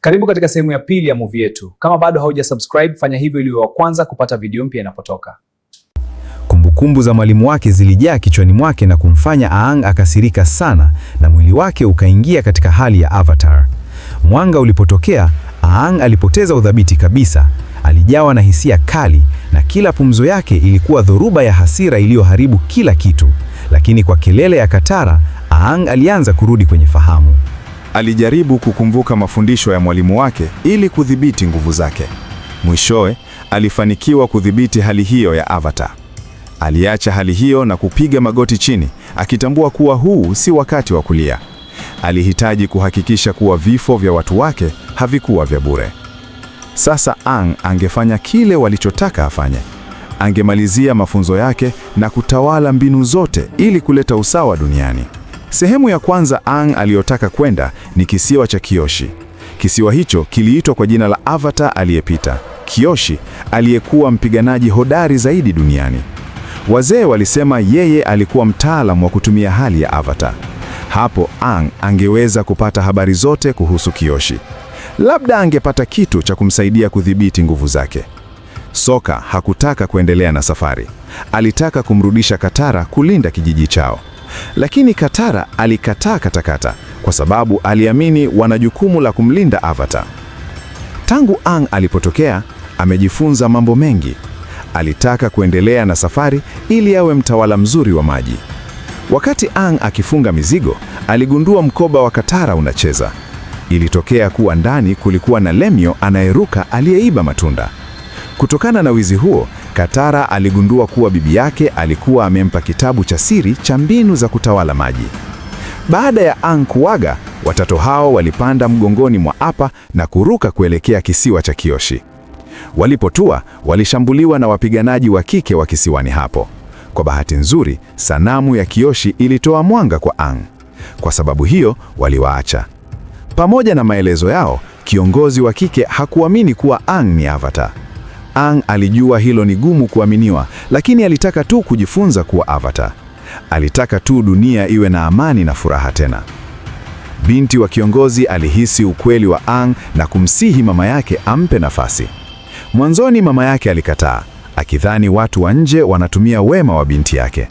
Karibu katika sehemu ya pili ya movie yetu. Kama bado hauja subscribe, fanya hivyo ili uwe wa kwanza kupata video mpya inapotoka. Kumbukumbu za mwalimu wake zilijaa kichwani mwake na kumfanya Aang akasirika sana, na mwili wake ukaingia katika hali ya Avatar. Mwanga ulipotokea, Aang alipoteza udhabiti kabisa. Alijawa na hisia kali na kila pumzo yake ilikuwa dhoruba ya hasira iliyoharibu kila kitu. Lakini kwa kelele ya Katara, Aang alianza kurudi kwenye fahamu. Alijaribu kukumbuka mafundisho ya mwalimu wake ili kudhibiti nguvu zake. Mwishowe, alifanikiwa kudhibiti hali hiyo ya Avatar. Aliacha hali hiyo na kupiga magoti chini, akitambua kuwa huu si wakati wa kulia. Alihitaji kuhakikisha kuwa vifo vya watu wake havikuwa vya bure. Sasa Aang angefanya kile walichotaka afanye. Angemalizia mafunzo yake na kutawala mbinu zote ili kuleta usawa duniani. Sehemu ya kwanza Aang aliyotaka kwenda ni kisiwa cha Kyoshi. Kisiwa hicho kiliitwa kwa jina la Avatar aliyepita, Kyoshi, aliyekuwa mpiganaji hodari zaidi duniani. Wazee walisema yeye alikuwa mtaalamu wa kutumia hali ya Avatar. Hapo Aang angeweza kupata habari zote kuhusu Kyoshi. Labda angepata kitu cha kumsaidia kudhibiti nguvu zake. Sokka hakutaka kuendelea na safari. Alitaka kumrudisha Katara kulinda kijiji chao. Lakini Katara alikataa katakata kwa sababu aliamini wana jukumu la kumlinda Avatar. Tangu Aang alipotokea, amejifunza mambo mengi. Alitaka kuendelea na safari ili awe mtawala mzuri wa maji. Wakati Aang akifunga mizigo, aligundua mkoba wa Katara unacheza. Ilitokea kuwa ndani kulikuwa na Lemio anayeruka aliyeiba matunda. Kutokana na wizi huo, Katara aligundua kuwa bibi yake alikuwa amempa kitabu cha siri cha mbinu za kutawala maji. Baada ya Aang kuaga, watoto hao walipanda mgongoni mwa Appa na kuruka kuelekea kisiwa cha Kyoshi. Walipotua, walishambuliwa na wapiganaji wa kike wa kisiwani hapo. Kwa bahati nzuri, sanamu ya Kyoshi ilitoa mwanga kwa Aang. Kwa sababu hiyo, waliwaacha. Pamoja na maelezo yao, kiongozi wa kike hakuamini kuwa Aang ni Avatar. Aang alijua hilo ni gumu kuaminiwa, lakini alitaka tu kujifunza kuwa Avatar. Alitaka tu dunia iwe na amani na furaha tena. Binti wa kiongozi alihisi ukweli wa Aang na kumsihi mama yake ampe nafasi. Mwanzoni mama yake alikataa, akidhani watu wa nje wanatumia wema wa binti yake.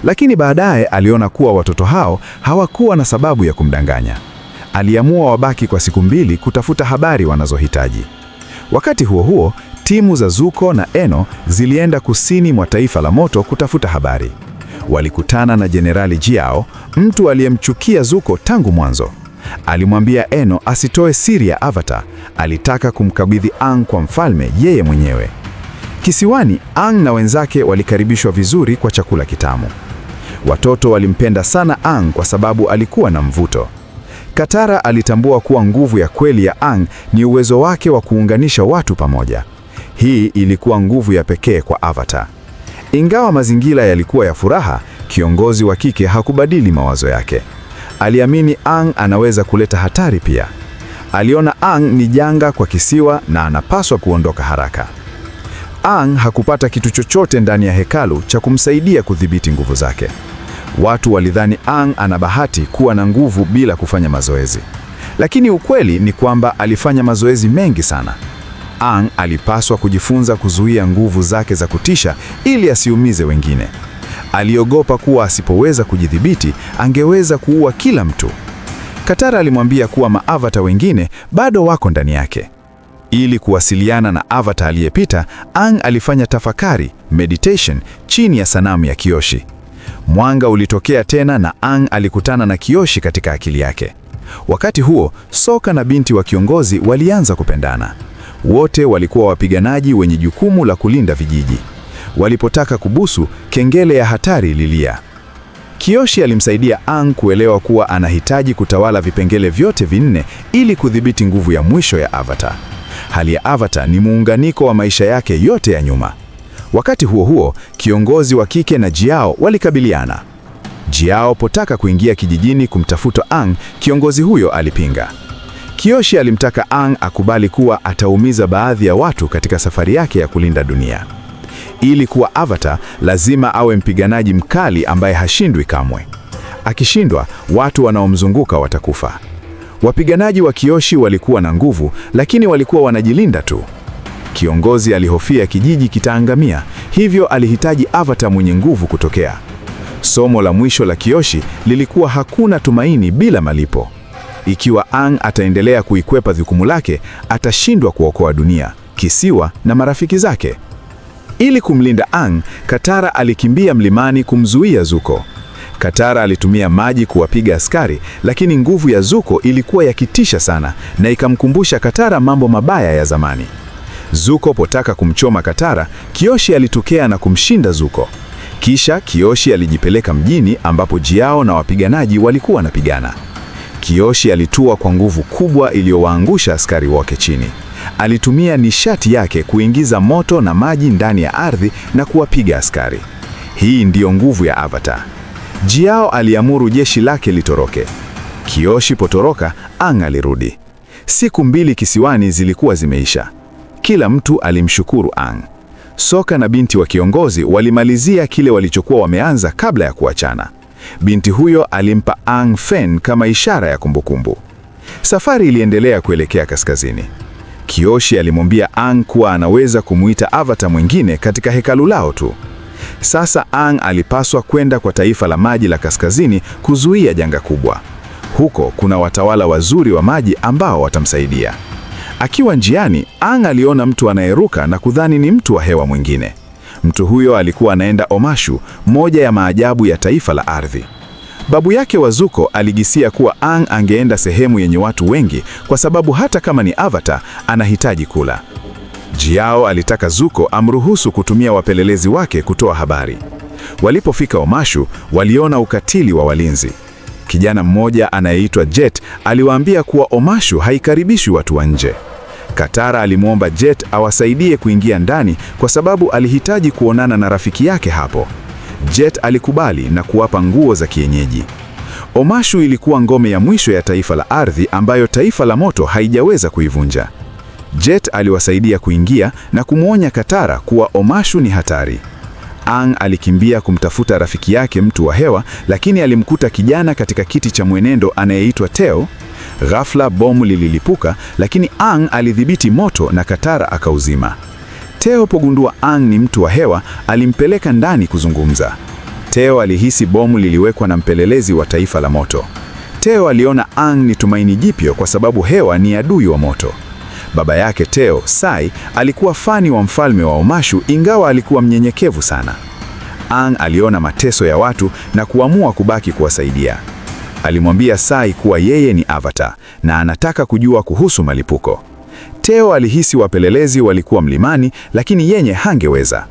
Lakini baadaye aliona kuwa watoto hao hawakuwa na sababu ya kumdanganya. Aliamua wabaki kwa siku 2 kutafuta habari wanazohitaji. Wakati huo huo, timu za Zuko na Eno zilienda kusini mwa taifa la moto kutafuta habari. Walikutana na Jenerali Jiao, mtu aliyemchukia Zuko tangu mwanzo. Alimwambia Eno asitoe siri ya Avatar, alitaka kumkabidhi Aang kwa mfalme yeye mwenyewe. Kisiwani, Aang na wenzake walikaribishwa vizuri kwa chakula kitamu. Watoto walimpenda sana Aang kwa sababu alikuwa na mvuto. Katara alitambua kuwa nguvu ya kweli ya Aang ni uwezo wake wa kuunganisha watu pamoja. Hii ilikuwa nguvu ya pekee kwa Avatar. Ingawa mazingira yalikuwa ya furaha, kiongozi wa kike hakubadili mawazo yake. Aliamini Aang anaweza kuleta hatari pia. Aliona Aang ni janga kwa kisiwa na anapaswa kuondoka haraka. Aang hakupata kitu chochote ndani ya hekalu cha kumsaidia kudhibiti nguvu zake. Watu walidhani Aang ana bahati kuwa na nguvu bila kufanya mazoezi. Lakini ukweli ni kwamba alifanya mazoezi mengi sana. Aang alipaswa kujifunza kuzuia nguvu zake za kutisha ili asiumize wengine. Aliogopa kuwa asipoweza kujidhibiti, angeweza kuua kila mtu. Katara alimwambia kuwa maavatar wengine bado wako ndani yake. Ili kuwasiliana na Avatar aliyepita, Aang alifanya tafakari, meditation, chini ya sanamu ya Kyoshi. Mwanga ulitokea tena na Aang alikutana na Kyoshi katika akili yake. Wakati huo, Sokka na binti wa kiongozi walianza kupendana. Wote walikuwa wapiganaji wenye jukumu la kulinda vijiji. Walipotaka kubusu, kengele ya hatari ililia. Kyoshi alimsaidia Aang kuelewa kuwa anahitaji kutawala vipengele vyote 4 ili kudhibiti nguvu ya mwisho ya Avatar. Hali ya Avatar ni muunganiko wa maisha yake yote ya nyuma. Wakati huo huo, kiongozi wa kike na Jiao walikabiliana. Jiao potaka kuingia kijijini kumtafuta Aang, kiongozi huyo alipinga. Kyoshi alimtaka Aang akubali kuwa ataumiza baadhi ya watu katika safari yake ya kulinda dunia. Ili kuwa Avatar, lazima awe mpiganaji mkali ambaye hashindwi kamwe. Akishindwa, watu wanaomzunguka watakufa. Wapiganaji wa Kyoshi walikuwa na nguvu, lakini walikuwa wanajilinda tu. Kiongozi alihofia kijiji kitaangamia, hivyo alihitaji avatar mwenye nguvu kutokea. Somo la mwisho la Kyoshi lilikuwa hakuna tumaini bila malipo. Ikiwa Aang ataendelea kuikwepa jukumu lake, atashindwa kuokoa dunia, kisiwa na marafiki zake. Ili kumlinda Aang, Katara alikimbia mlimani kumzuia Zuko. Katara alitumia maji kuwapiga askari, lakini nguvu ya Zuko ilikuwa ya kitisha sana na ikamkumbusha Katara mambo mabaya ya zamani. Zuko potaka kumchoma Katara, Kyoshi alitokea na kumshinda Zuko. Kisha Kyoshi alijipeleka mjini ambapo Jiao na wapiganaji walikuwa wanapigana. Kyoshi alitua kwa nguvu kubwa iliyowaangusha askari wake chini. Alitumia nishati yake kuingiza moto na maji ndani ya ardhi na kuwapiga askari. Hii ndiyo nguvu ya Avatar. Jiao aliamuru jeshi lake litoroke. Kyoshi potoroka, Aang alirudi. Siku 2 kisiwani zilikuwa zimeisha. Kila mtu alimshukuru Aang. Sokka na binti wa kiongozi walimalizia kile walichokuwa wameanza kabla ya kuachana. Binti huyo alimpa Aang Fen kama ishara ya kumbukumbu. Safari iliendelea kuelekea kaskazini. Kyoshi alimwambia Aang kuwa anaweza kumuita Avatar mwingine katika hekalu lao tu. Sasa Aang alipaswa kwenda kwa taifa la maji la kaskazini kuzuia janga kubwa. Huko kuna watawala wazuri wa maji ambao watamsaidia. Akiwa njiani, Aang aliona mtu anayeruka na kudhani ni mtu wa hewa mwingine. Mtu huyo alikuwa anaenda Omashu, moja ya maajabu ya taifa la ardhi. Babu yake wa Zuko aligisia kuwa Aang angeenda sehemu yenye watu wengi kwa sababu hata kama ni Avatar, anahitaji kula. Jiao alitaka Zuko amruhusu kutumia wapelelezi wake kutoa habari. Walipofika Omashu, waliona ukatili wa walinzi. Kijana mmoja anayeitwa Jet aliwaambia kuwa Omashu haikaribishwi watu wa nje. Katara alimwomba Jet awasaidie kuingia ndani kwa sababu alihitaji kuonana na rafiki yake hapo. Jet alikubali na kuwapa nguo za kienyeji. Omashu ilikuwa ngome ya mwisho ya taifa la ardhi ambayo taifa la moto haijaweza kuivunja. Jet aliwasaidia kuingia na kumwonya Katara kuwa Omashu ni hatari. Aang alikimbia kumtafuta rafiki yake mtu wa hewa, lakini alimkuta kijana katika kiti cha mwenendo anayeitwa Teo. Ghafla bomu lililipuka, lakini Aang alidhibiti moto na Katara akauzima. Teo pogundua Aang ni mtu wa hewa, alimpeleka ndani kuzungumza. Teo alihisi bomu liliwekwa na mpelelezi wa taifa la moto. Teo aliona Aang ni tumaini jipya kwa sababu hewa ni adui wa moto. Baba yake Teo, Sai, alikuwa fani wa mfalme wa Omashu ingawa alikuwa mnyenyekevu sana. Aang aliona mateso ya watu na kuamua kubaki kuwasaidia. Alimwambia Sai kuwa yeye ni Avatar na anataka kujua kuhusu malipuko. Teo alihisi wapelelezi walikuwa mlimani, lakini yeye hangeweza.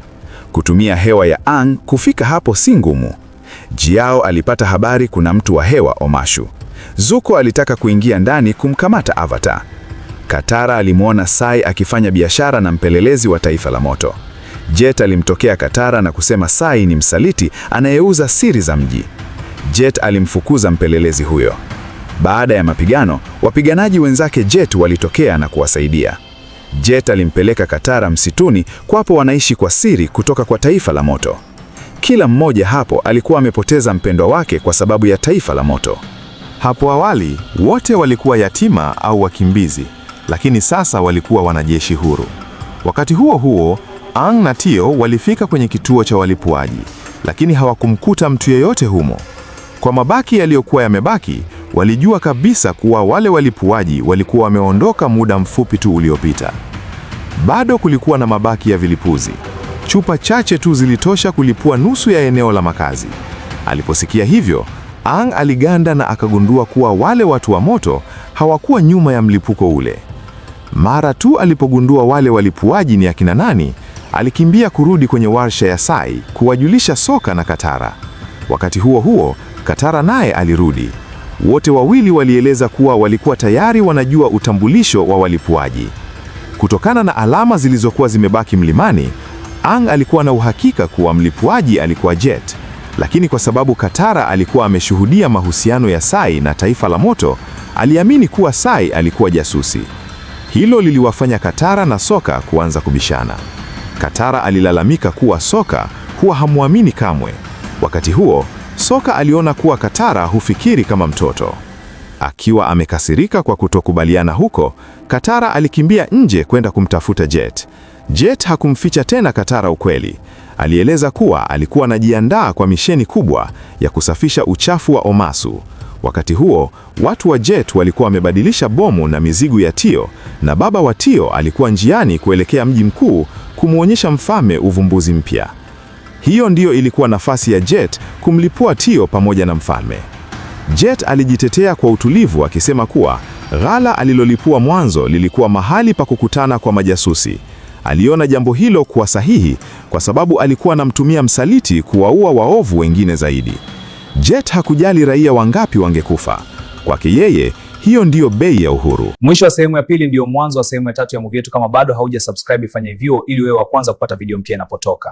Kutumia hewa ya Aang kufika hapo si ngumu. Jiao alipata habari kuna mtu wa hewa Omashu. Zuko alitaka kuingia ndani kumkamata Avatar. Katara alimwona Sai akifanya biashara na mpelelezi wa taifa la moto. Jet alimtokea Katara na kusema Sai ni msaliti anayeuza siri za mji. Jet alimfukuza mpelelezi huyo. Baada ya mapigano, wapiganaji wenzake Jet walitokea na kuwasaidia. Jet alimpeleka Katara msituni kwapo wanaishi kwa siri kutoka kwa taifa la moto. Kila mmoja hapo alikuwa amepoteza mpendwa wake kwa sababu ya taifa la moto. Hapo awali, wote walikuwa yatima au wakimbizi, lakini sasa walikuwa wanajeshi huru. Wakati huo huo, Aang na Tio walifika kwenye kituo cha walipuaji, lakini hawakumkuta mtu yeyote humo. Kwa mabaki yaliyokuwa yamebaki, walijua kabisa kuwa wale walipuaji walikuwa wameondoka muda mfupi tu uliopita. Bado kulikuwa na mabaki ya vilipuzi. Chupa chache tu zilitosha kulipua nusu ya eneo la makazi. Aliposikia hivyo, Aang aliganda na akagundua kuwa wale watu wa moto hawakuwa nyuma ya mlipuko ule. Mara tu alipogundua wale walipuaji ni akina nani, alikimbia kurudi kwenye warsha ya Sai kuwajulisha Sokka na Katara. Wakati huo huo, Katara naye alirudi. Wote wawili walieleza kuwa walikuwa tayari wanajua utambulisho wa walipuaji. Kutokana na alama zilizokuwa zimebaki mlimani, Aang alikuwa na uhakika kuwa mlipuaji alikuwa Jet. Lakini kwa sababu Katara alikuwa ameshuhudia mahusiano ya Sai na taifa la moto, aliamini kuwa Sai alikuwa jasusi. Hilo liliwafanya Katara na Sokka kuanza kubishana. Katara alilalamika kuwa Sokka huwa hamwamini kamwe. Wakati huo, Sokka aliona kuwa Katara hufikiri kama mtoto. Akiwa amekasirika kwa kutokubaliana huko, Katara alikimbia nje kwenda kumtafuta Jet. Jet hakumficha tena Katara ukweli. Alieleza kuwa alikuwa anajiandaa kwa misheni kubwa ya kusafisha uchafu wa Omasu. Wakati huo, watu wa Jet walikuwa wamebadilisha bomu na mizigo ya Tio, na baba wa Tio alikuwa njiani kuelekea mji mkuu kumwonyesha mfalme uvumbuzi mpya. Hiyo ndiyo ilikuwa nafasi ya Jet kumlipua Tio pamoja na mfalme. Jet alijitetea kwa utulivu akisema kuwa ghala alilolipua mwanzo lilikuwa mahali pa kukutana kwa majasusi. Aliona jambo hilo kuwa sahihi kwa sababu alikuwa anamtumia msaliti kuwaua waovu wengine zaidi. Jet hakujali raia wangapi wangekufa. Kwake yeye, hiyo ndiyo bei ya uhuru. Mwisho wa sehemu ya pili ndio mwanzo wa sehemu ya 3 ya movie yetu. Kama bado hauja subscribe, fanya hivyo ili wewe wa kwanza kupata video mpya inapotoka.